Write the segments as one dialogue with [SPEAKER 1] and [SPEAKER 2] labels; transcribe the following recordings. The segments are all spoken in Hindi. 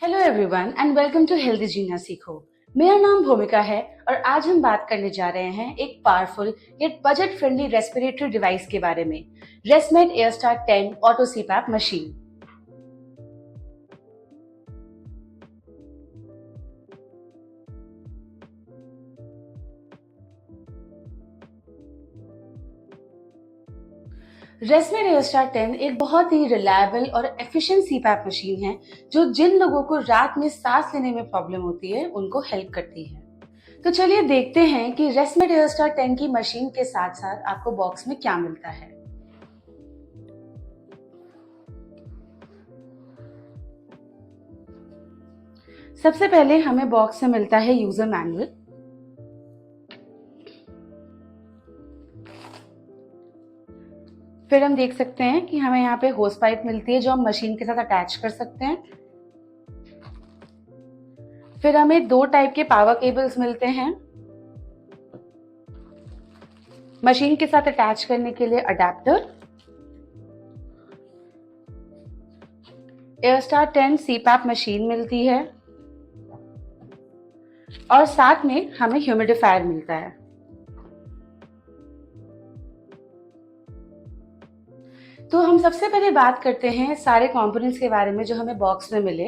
[SPEAKER 1] Hello everyone and welcome to healthy Jeena Sikho. मेरा नाम भूमिका है और आज हम बात करने जा रहे हैं एक powerful yet budget friendly respiratory device के बारे में, रेस्मेड एयरस्टार 10 ऑटो सीपैप मशीन। रेस्मेड एयरस्टार 10 एक बहुत ही रिलायबल और एफिशिएंट सीपैप मशीन है जो जिन लोगों को रात में सांस लेने में प्रॉब्लम होती है उनको हेल्प करती है। तो चलिए देखते हैं कि रेस्मेड एयरस्टार 10 की मशीन के साथ साथ आपको बॉक्स में क्या मिलता है। सबसे पहले हमें बॉक्स से मिलता है यूजर मैनुअल। फिर हम देख सकते हैं कि हमें यहाँ पे होस पाइप मिलती है जो हम मशीन के साथ अटैच कर सकते हैं। फिर हमें दो टाइप के पावर केबल्स मिलते हैं मशीन के साथ अटैच करने के लिए अडेप्टर। एयरस्टार 10 सीपैप मशीन मिलती है और साथ में हमें ह्यूमिडिफायर मिलता है। तो हम सबसे पहले बात करते हैं सारे कंपोनेंट्स के बारे में जो हमें बॉक्स में मिले।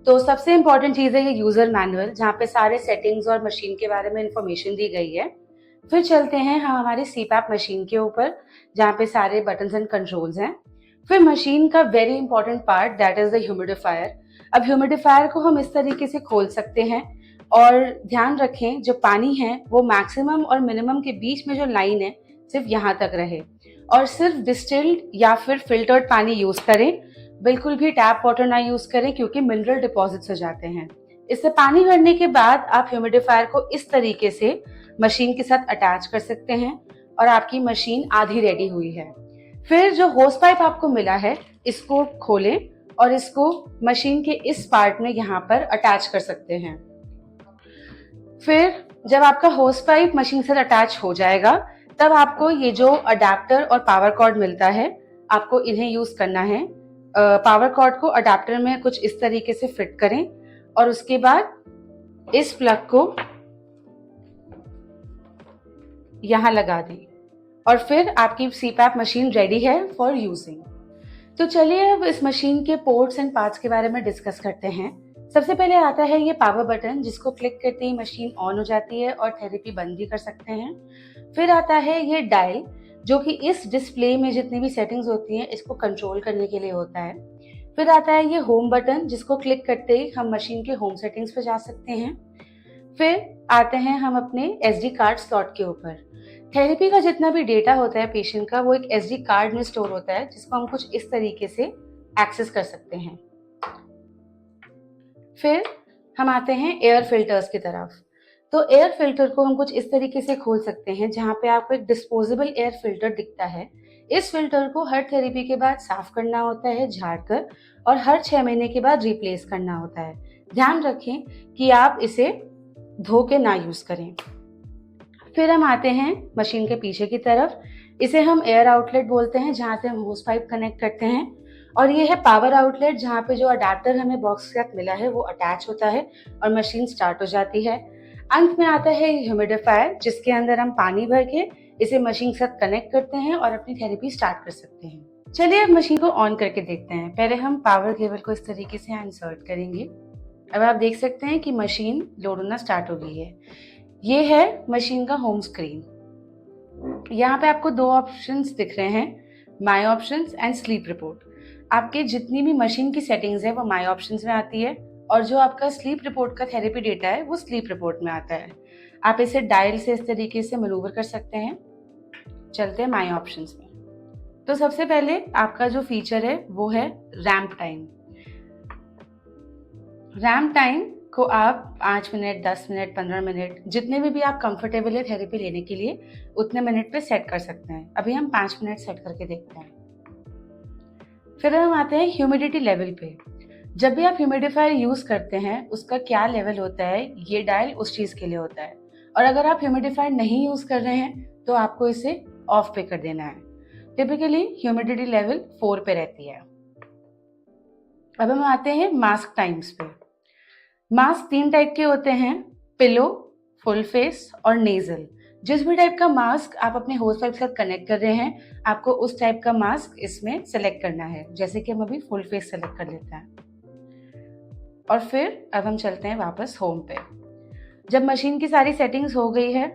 [SPEAKER 1] तो सबसे इंपॉर्टेंट चीज है ये यूजर मैनुअल जहाँ पे सारे सेटिंग्स और मशीन के बारे में इंफॉर्मेशन दी गई है। फिर चलते हैं हम हमारे सीपैप मशीन के ऊपर जहाँ पे सारे बटन्स एंड कंट्रोल्स हैं। फिर मशीन का very important part that is the humidifier. अब ह्यूमिडिफायर को हम इस तरीके से खोल सकते हैं और ध्यान रखें जो पानी है वो मैक्सिमम और मिनिमम के बीच में जो लाइन है सिर्फ यहाँ तक रहे और सिर्फ डिस्टिल्ड या फिर फिल्टर्ड पानी यूज करें। बिल्कुल भी टैप वाटर ना यूज करें क्योंकि मिनरल डिपॉजिट्स हो जाते हैं। इससे पानी भरने के बाद आप ह्यूमिडिफायर को इस तरीके से मशीन के साथ अटैच कर सकते हैं और आपकी मशीन आधी रेडी हुई है। फिर जो होस पाइप आपको मिला है इसको खोलें और इसको मशीन के इस पार्ट में यहाँ पर अटैच कर सकते हैं। फिर जब आपका होस पाइप मशीन से अटैच हो जाएगा तब आपको ये जो अडेप्टर और पावर कॉर्ड मिलता है आपको इन्हें यूज करना है। पावर कॉर्ड को अडेप्टर में कुछ इस तरीके से फिट करें और उसके बाद इस प्लग को यहां लगा दें और फिर आपकी सीपैप मशीन रेडी है फॉर यूजिंग। तो चलिए अब इस मशीन के पोर्ट्स एंड पार्ट्स के बारे में डिस्कस करते हैं। सबसे पहले आता है ये पावर बटन जिसको क्लिक करते ही मशीन ऑन हो जाती है और थेरेपी बंद भी कर सकते हैं। फिर आता है ये डायल जो कि इस डिस्प्ले में जितनी भी सेटिंग्स होती हैं इसको कंट्रोल करने के लिए होता है। फिर आता है ये होम बटन जिसको क्लिक करते ही हम मशीन के होम सेटिंग्स पे जा सकते हैं। फिर आते हैं हम अपने SD कार्ड स्लॉट के ऊपर। थेरेपी का जितना भी डेटा होता है पेशेंट का वो एक SD कार्ड में स्टोर होता है जिसको हम कुछ इस तरीके से एक्सेस कर सकते हैं। फिर हम आते हैं एयर फिल्टर्स की तरफ। तो एयर फिल्टर को हम कुछ इस तरीके से खोल सकते हैं जहाँ पे आपको एक डिस्पोजेबल एयर फिल्टर दिखता है। इस फिल्टर को हर थेरेपी के बाद साफ करना होता है झाड़कर और हर 6 महीने के बाद रिप्लेस करना होता है। ध्यान रखें कि आप इसे धो के ना यूज करें। फिर हम आते हैं मशीन के पीछे की तरफ। इसे हम एयर आउटलेट बोलते हैं जहाँ से हम होस पाइप कनेक्ट करते हैं और ये है पावर आउटलेट जहाँ पे जो अडेप्टर हमें बॉक्स के साथ मिला है वो अटैच होता है और मशीन स्टार्ट हो जाती है। अंत में आता है ह्यूमिडिफायर जिसके अंदर हम पानी भर के इसे मशीन के साथ कनेक्ट करते हैं और अपनी थेरेपी स्टार्ट कर सकते हैं। चलिए अब मशीन को ऑन करके देखते हैं। पहले हम पावर केबल को इस तरीके से इंसर्ट करेंगे। अब आप देख सकते हैं कि मशीन लोड होना स्टार्ट हो गई है। ये है मशीन का होम स्क्रीन। यहाँ पे आपको दो ऑप्शंस दिख रहे हैं, माई ऑप्शंस एंड स्लीप रिपोर्ट। आपके जितनी भी मशीन की सेटिंग्स है वो माई ऑप्शंस में आती है और जो आपका स्लीप रिपोर्ट का थेरेपी डेटा है वो स्लीप रिपोर्ट में आता है। आप इसे डायल से इस तरीके से मैनूवर कर सकते हैं। चलते हैं माई ऑप्शंस में। तो सबसे पहले आपका जो फीचर है वो है रैम्प टाइम। रैम्प टाइम को आप 5 मिनट, 10 मिनट, 15 मिनट जितने में भी आप कंफर्टेबल है थेरेपी लेने के लिए उतने मिनट पे सेट कर सकते हैं। अभी हम 5 मिनट सेट करके देखते हैं। फिर हम आते हैं ह्यूमिडिटी लेवल पे। जब भी आप ह्यूमिडिफायर यूज करते हैं उसका क्या लेवल होता है ये डायल उस चीज के लिए होता है और अगर आप ह्यूमिडिफायर नहीं यूज कर रहे हैं तो आपको इसे ऑफ पे कर देना है। टिपिकली ह्यूमिडिटी लेवल 4 पे रहती है। अब हम आते हैं मास्क टाइम्स पे। मास्क 3 टाइप के होते हैं, पिलो, फुल फेस और नेजल। जिस भी टाइप का मास्क आप अपने होस्ट पाइप के साथ कनेक्ट कर रहे हैं, आपको उस टाइप का मास्क इसमें सेलेक्ट करना है। जैसे कि हम अभी फुल फेस सेलेक्ट कर लेते हैं और फिर अब हम चलते हैं वापस होम पे। जब मशीन की सारी सेटिंग्स हो गई है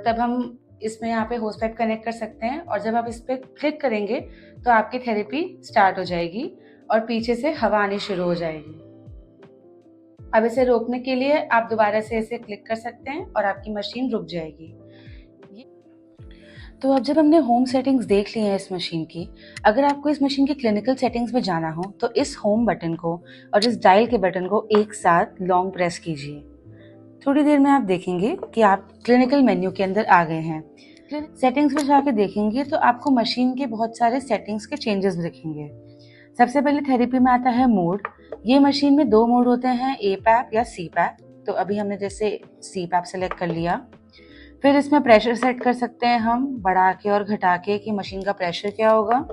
[SPEAKER 1] तब हम इसमें यहाँ पे होस्ट पाइप कनेक्ट कर सकते हैं और जब आप इस पर क्लिक करेंगे तो आपकी थेरेपी स्टार्ट हो जाएगी और पीछे से हवा आनी शुरू हो जाएगी। अब इसे रोकने के लिए आप दोबारा से इसे क्लिक कर सकते हैं और आपकी मशीन रुक जाएगी। तो अब जब हमने होम सेटिंग्स देख ली हैं इस मशीन की, अगर आपको इस मशीन की क्लिनिकल सेटिंग्स में जाना हो तो इस होम बटन को और इस डायल के बटन को एक साथ लॉन्ग प्रेस कीजिए। थोड़ी देर में आप देखेंगे कि आप क्लिनिकल मेन्यू के अंदर आ गए हैं। सेटिंग्स में जाके देखेंगे तो आपको मशीन के बहुत सारे सेटिंग्स के चेंजेस दिखेंगे। सबसे पहले थेरेपी में आता है मोड। ये मशीन में 2 मोड होते हैं, ए पैप या सी पैप। तो अभी हमने जैसे सी पैप सेलेक्ट कर लिया। फिर इसमें प्रेशर सेट कर सकते हैं हम बढ़ा के और घटा के कि मशीन का प्रेशर क्या होगा।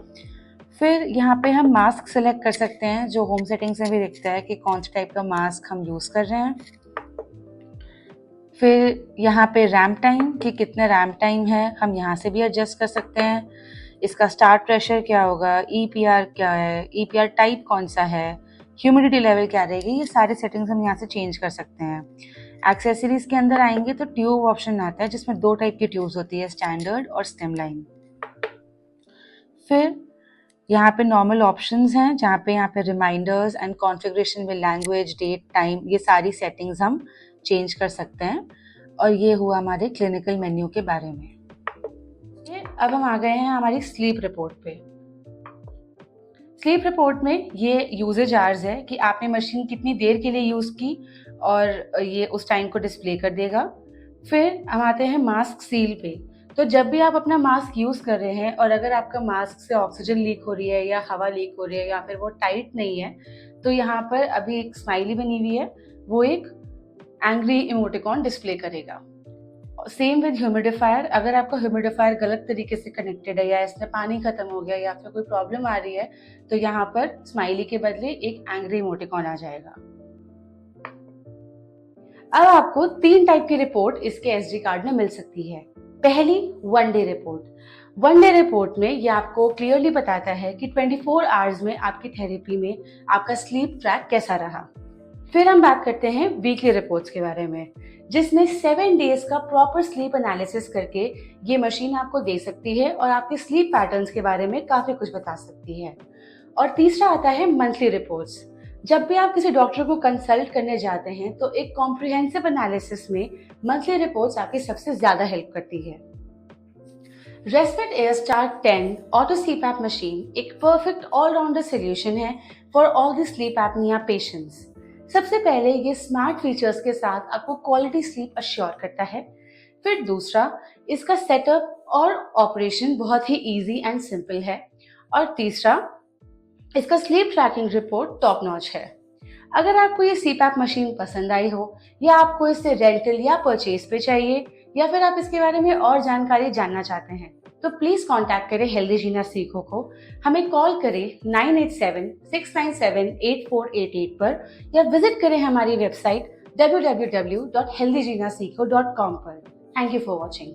[SPEAKER 1] फिर यहाँ पे हम मास्क सेलेक्ट कर सकते हैं, जो होम सेटिंग्स में भी दिखता है कि कौन सा टाइप का मास्क हम यूज़ कर रहे हैं। फिर यहाँ पे रैम्प टाइम कि कितने रैम्प टाइम है, हम यहाँ से भी एडजस्ट कर सकते हैं। इसका स्टार्ट प्रेशर क्या होगा, ईपीआर क्या है, ईपीआर टाइप कौन सा है, ह्यूमिडिटी लेवल क्या रहेगी, ये सारे सेटिंग्स हम यहाँ से चेंज कर सकते हैं। एक्सेसरीज के अंदर आएंगे तो ट्यूब ऑप्शन आता है जिसमें 2 टाइप की ट्यूब्स होती है, स्टैंडर्ड और स्टेम लाइन। फिर यहाँ पे नॉर्मल ऑप्शंस हैं जहाँ पे reminders and configuration with language, date, time, ये सारी सेटिंग्स हम चेंज कर सकते हैं। और ये हुआ हमारे क्लिनिकल मेन्यू के बारे में। अब हम आ गए हैं हमारी स्लीप रिपोर्ट पे। स्लीप रिपोर्ट में ये यूजेज आवर्स है कि आपने मशीन कितनी देर के लिए यूज़ की और ये उस टाइम को डिस्प्ले कर देगा। फिर हम आते हैं मास्क सील पे। तो जब भी आप अपना मास्क यूज़ कर रहे हैं और अगर आपका मास्क से ऑक्सीजन लीक हो रही है या हवा लीक हो रही है या फिर वो टाइट नहीं है, तो यहाँ पर अभी एक स्माइली बनी हुई है, वो एक एंग्री इमोटिकॉन डिस्प्ले करेगा। सेम विद ह्यूमिडिफायर, अगर आपका ह्यूमिडिफायर गलत तरीके से कनेक्टेड है या इसमें पानी खत्म हो गया या फिर कोई प्रॉब्लम आ रही है, तो यहाँ पर स्माइली के बदले एक एंग्री इमोटिकॉन आ जाएगा। अब आपको 3 टाइप की रिपोर्ट इसके एसडी कार्ड में मिल सकती है। पहली, 1 डे रिपोर्ट। 1 डे रिपोर्ट में ये आपको क्लियरली बताता है कि 24 आवर्स में आपकी थेरेपी में आपका स्लीप ट्रैक कैसा रहा। फिर हम बात करते हैं वीकली रिपोर्ट्स के बारे में, जिसमें 7 डेज का प्रॉपर स्लीप एनालिसिस करके ये मशीन आपको दे सकती है और आपके स्लीप पैटर्न्स के बारे में काफी कुछ बता सकती है। और तीसरा आता है मंथली रिपोर्ट्स। जब भी आप किसी डॉक्टर को कंसल्ट करने जाते हैं तो एक कॉम्प्रिहेंसिव एनालिसिस में मंथली रिपोर्ट्स आपकी सबसे ज्यादा हेल्प करती है। रेस्पेट एयरस्टार 10 ऑटो सीपैप मशीन एक परफेक्ट ऑलराउंडर सोल्यूशन है for all the sleep apnoea patients. सबसे पहले ये स्मार्ट फीचर्स के साथ आपको क्वालिटी स्लीप अश्योर करता है। फिर दूसरा, इसका सेटअप और ऑपरेशन बहुत ही इजी एंड सिंपल है। और तीसरा, इसका sleep tracking report top notch है। अगर आपको ये सीपैप मशीन पसंद आई हो या आपको इसे रेंटल या परचेज पे चाहिए या फिर आप इसके बारे में और जानकारी जानना चाहते हैं, तो प्लीज कांटेक्ट करें हेल्दी जीना सीखो को। हमें कॉल करें 9876978488 पर या विजिट करें हमारी वेबसाइट www.healthyginaseekho.com पर। Thank you for watching.